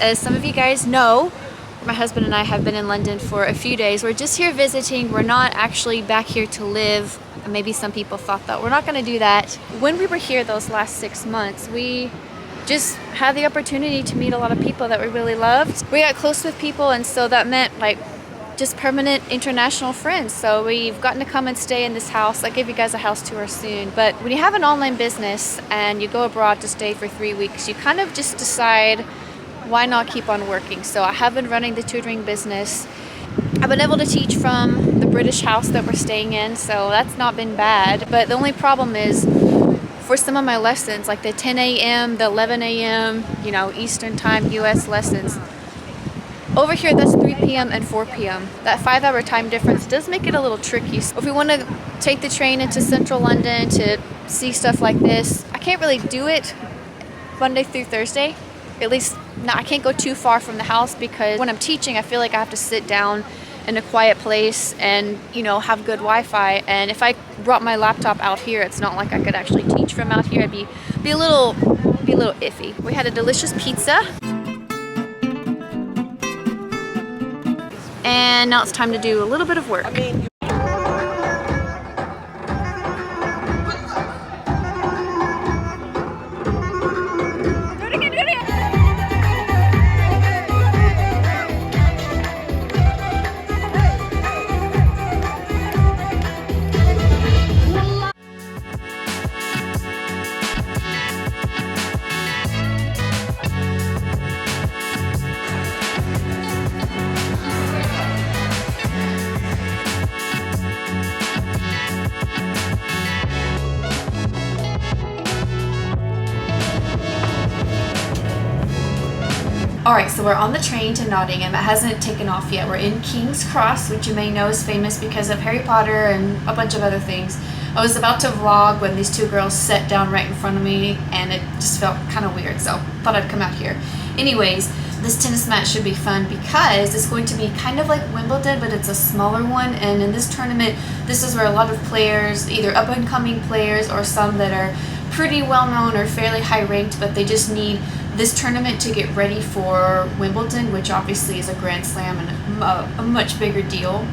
As some of you guys know, my husband and I have been in London for a few days. We're just here visiting. We're not actually back here to live. Maybe some people thought that. We're not going to do that. When we were here those last 6 months, we just had the opportunity to meet a lot of people that we really loved. We got close with people, and so that meant like just permanent international friends. So we've gotten to come and stay in this house. I'll give you guys a house tour soon. But when you have an online business and you go abroad to stay for 3 weeks, you kind of just decide, why not keep on working? So I have been running the tutoring business. I've been able to teach from the British house that we're staying in, so that's not been bad. But the only problem is, for some of my lessons, like the 10 a.m., the 11 a.m., Eastern time US lessons, over here that's 3 p.m. and 4 p.m. That 5-hour time difference does make it a little tricky. So if we want to take the train into central London to see stuff like this, I can't really do it Monday through Thursday. At least, I can't go too far from the house, because when I'm teaching, I feel like I have to sit down in a quiet place and, have good Wi-Fi. And if I brought my laptop out here, it's not like I could actually teach from out here. I'd be a little iffy. We had a delicious pizza. And now it's time to do a little bit of work. Alright, so we're on the train to Nottingham. It hasn't taken off yet. We're in King's Cross, which you may know is famous because of Harry Potter and a bunch of other things. I was about to vlog when these two girls sat down right in front of me, and it just felt kind of weird, so thought I'd come out here. Anyways, this tennis match should be fun because it's going to be kind of like Wimbledon, but it's a smaller one. And in this tournament, this is where a lot of players, either up-and-coming players or some that are pretty well-known or fairly high-ranked, but they just need this tournament to get ready for Wimbledon, which obviously is a Grand Slam and a much bigger deal.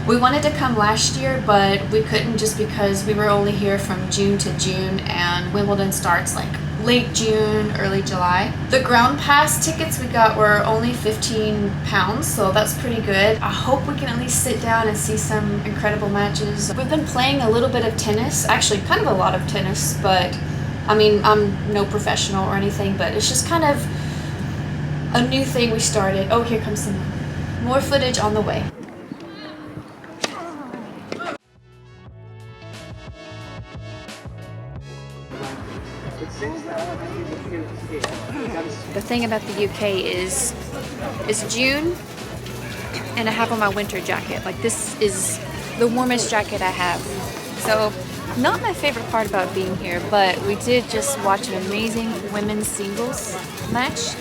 We wanted to come last year, but we couldn't just because we were only here from June to June, and Wimbledon starts like late June, early July. The ground pass tickets we got were only £15, so that's pretty good. I hope we can at least sit down and see some incredible matches. We've been playing a little bit of tennis, actually kind of a lot of tennis, but I mean, I'm no professional or anything, but it's just kind of a new thing we started. Oh, here comes some more footage on the way. The thing about the UK is it's June and I have on my winter jacket. Like, this is the warmest jacket I have. So, not my favorite part about being here, but we did just watch an amazing women's singles match.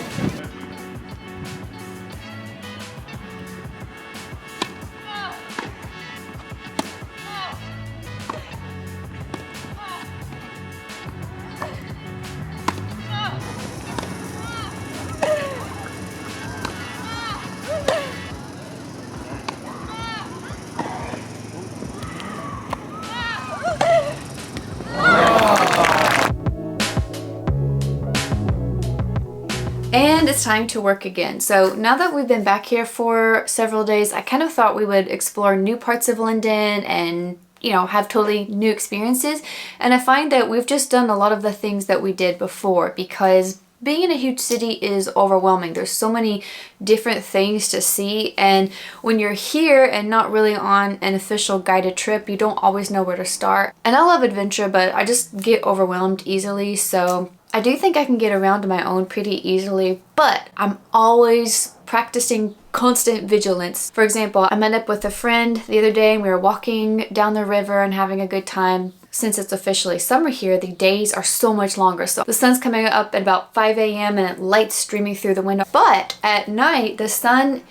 And it's time to work again. So now that we've been back here for several days, I kind of thought we would explore new parts of London and, have totally new experiences. And I find that we've just done a lot of the things that we did before, because being in a huge city is overwhelming. There's so many different things to see, and when you're here and not really on an official guided trip, you don't always know where to start. And I love adventure, but I just get overwhelmed easily, so I do think I can get around on my own pretty easily, but I'm always practicing constant vigilance. For example, I met up with a friend the other day and we were walking down the river and having a good time. Since it's officially summer here, the days are so much longer. So the sun's coming up at about 5 a.m. and light's streaming through the window. But at night, the sun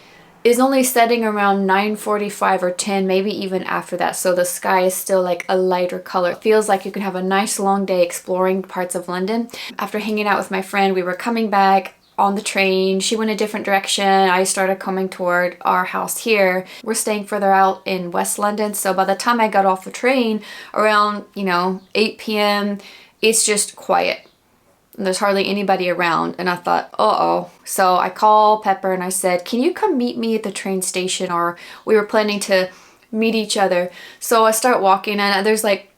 is only setting around 9:45 or 10, maybe even after that. So the sky is still like a lighter color. It feels like you can have a nice long day exploring parts of London. After hanging out with my friend, we were coming back on the train. She went a different direction. I started coming toward our house here. We're staying further out in West London, so by the time I got off the train around, you know, 8 p.m., it's just quiet. There's hardly anybody around, and I thought, uh-oh. So I called Pepper and I said, can you come meet me at the train station? Or we were planning to meet each other. So I start walking, and there's like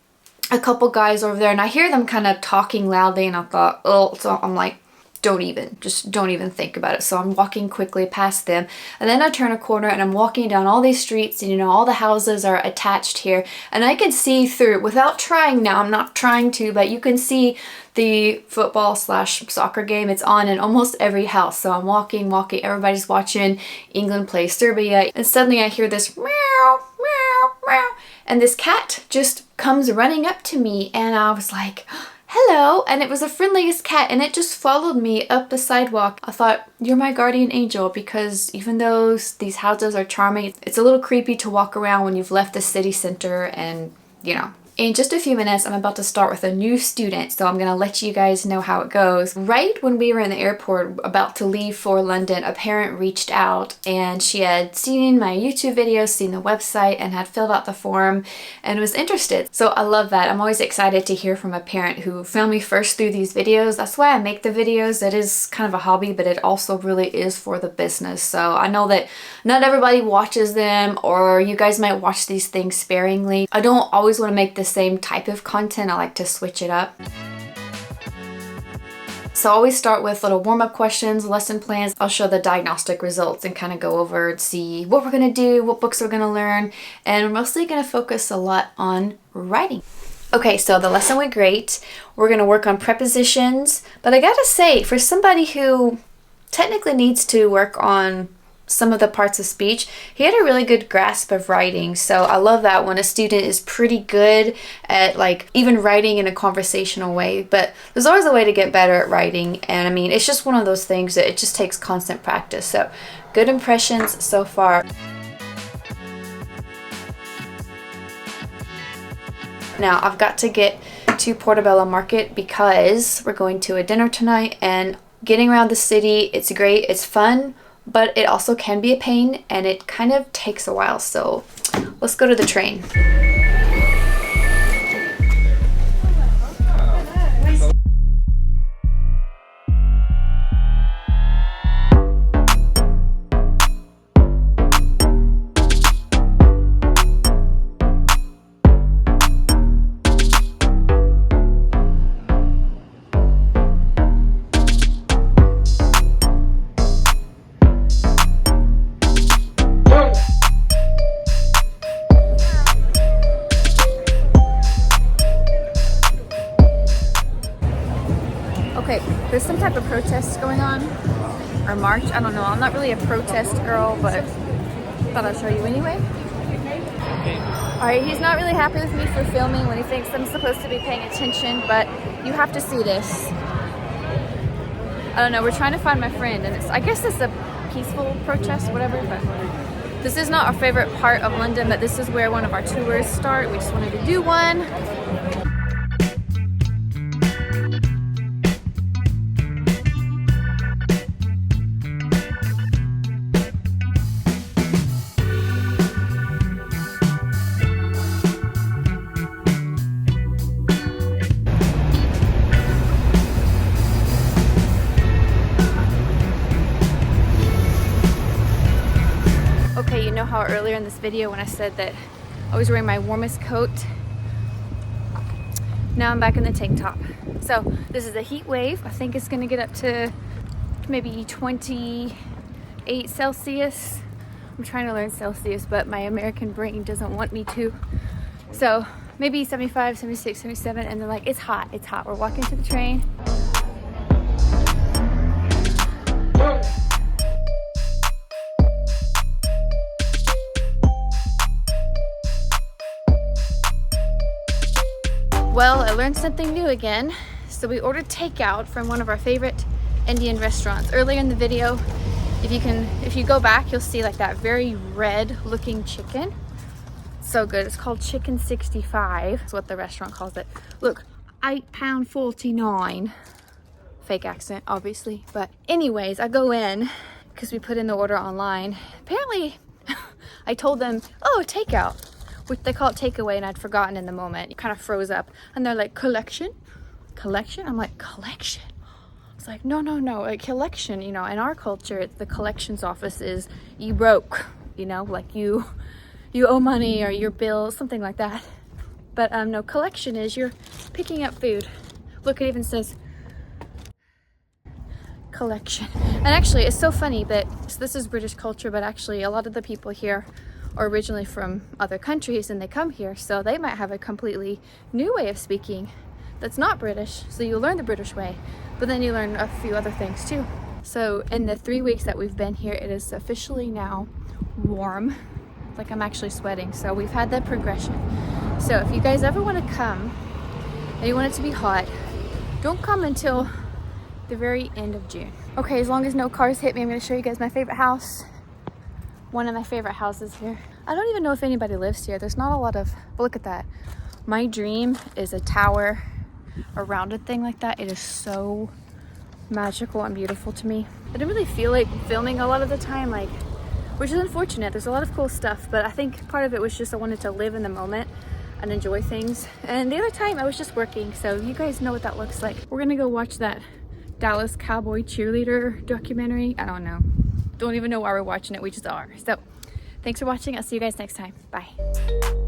a couple guys over there, and I hear them kind of talking loudly, and I thought, oh, so I'm like, don't even think about it. So I'm walking quickly past them, and then I turn a corner and I'm walking down all these streets, and you know, all the houses are attached here, and I can see through, without trying now, I'm not trying to, but you can see the football / soccer game. It's on in almost every house. So I'm walking, everybody's watching England play Serbia, and suddenly I hear this meow, meow, meow, and this cat just comes running up to me, and I was like, hello, and it was the friendliest cat, and it just followed me up the sidewalk. I thought, you're my guardian angel, because even though these houses are charming, it's a little creepy to walk around when you've left the city center, and you know. In just a few minutes, I'm about to start with a new student, so I'm gonna let you guys know how it goes. Right when we were in the airport about to leave for London, a parent reached out, and she had seen my YouTube videos, seen the website, and had filled out the form and was interested. So I love that. I'm always excited to hear from a parent who found me first through these videos. That's why I make the videos. It is kind of a hobby, but it also really is for the business. So I know that not everybody watches them, or you guys might watch these things sparingly. I don't always want to make the same type of content. I like to switch it up. So I always start with little warm-up questions, lesson plans. I'll show the diagnostic results and kind of go over and see what we're going to do, what books we're going to learn, and we're mostly going to focus a lot on writing. Okay, so the lesson went great. We're going to work on prepositions, but I gotta say, for somebody who technically needs to work on some of the parts of speech, he had a really good grasp of writing. So I love that when a student is pretty good at like even writing in a conversational way, but there's always a way to get better at writing, and I mean, it's just one of those things that it just takes constant practice. So good impressions so far. Now I've got to get to Portobello Market because we're going to a dinner tonight, and getting around the city, it's great, it's fun, but it also can be a pain, and it kind of takes a while. So let's go to the train. Okay, there's some type of protest going on, or march, I don't know. I'm not really a protest girl, but thought I'd show you anyway. Alright, he's not really happy with me for filming when he thinks I'm supposed to be paying attention, but you have to see this. I don't know, we're trying to find my friend, and I guess it's a peaceful protest, whatever, but this is not our favorite part of London, but this is where one of our tours start. We just wanted to do one. Okay, you know how earlier in this video when I said that I was wearing my warmest coat? Now I'm back in the tank top. So this is a heat wave. I think it's gonna get up to maybe 28 Celsius. I'm trying to learn Celsius, but my American brain doesn't want me to. So maybe 75, 76, 77, and they're like, it's hot, it's hot. We're walking to the train. Well, I learned something new again. So we ordered takeout from one of our favorite Indian restaurants. Earlier in the video, if you go back, you'll see like that very red looking chicken. So good. It's called Chicken 65. That's what the restaurant calls it. Look, £8.49. fake accent, obviously. But anyways, I go in because we put in the order online. Apparently, I told them, oh, takeout, which they call it takeaway, and I'd forgotten in the moment. It kind of froze up. And they're like, collection? Collection? I'm like, collection? It's like, no, like collection, you know, in our culture, it's the collections office is you broke, you know, like you owe money or your bill, something like that. But no, collection is you're picking up food. Look, it even says collection. And actually, it's so funny that so this is British culture, but actually a lot of the people here are originally from other countries and they come here, so they might have a completely new way of speaking that's not British. So you learn the British way, but then you learn a few other things too. So in the 3 weeks that we've been here, it is officially now warm. Like I'm actually sweating. So we've had that progression. So if you guys ever want to come and you want it to be hot, don't come until the very end of June. Okay, as long as no cars hit me, I'm going to show you guys my favorite house. One of my favorite houses here. I don't even know if anybody lives here. There's not a lot of, but look at that. My dream is a tower, a rounded thing like that. It is so magical and beautiful to me. I didn't really feel like filming a lot of the time, like, which is unfortunate. There's a lot of cool stuff, but I think part of it was just I wanted to live in the moment and enjoy things. And the other time I was just working, so you guys know what that looks like. We're gonna go watch that Dallas Cowboy cheerleader documentary. I don't know. Don't even know why we're watching it, we just are. So thanks for watching. I'll see you guys next time. Bye.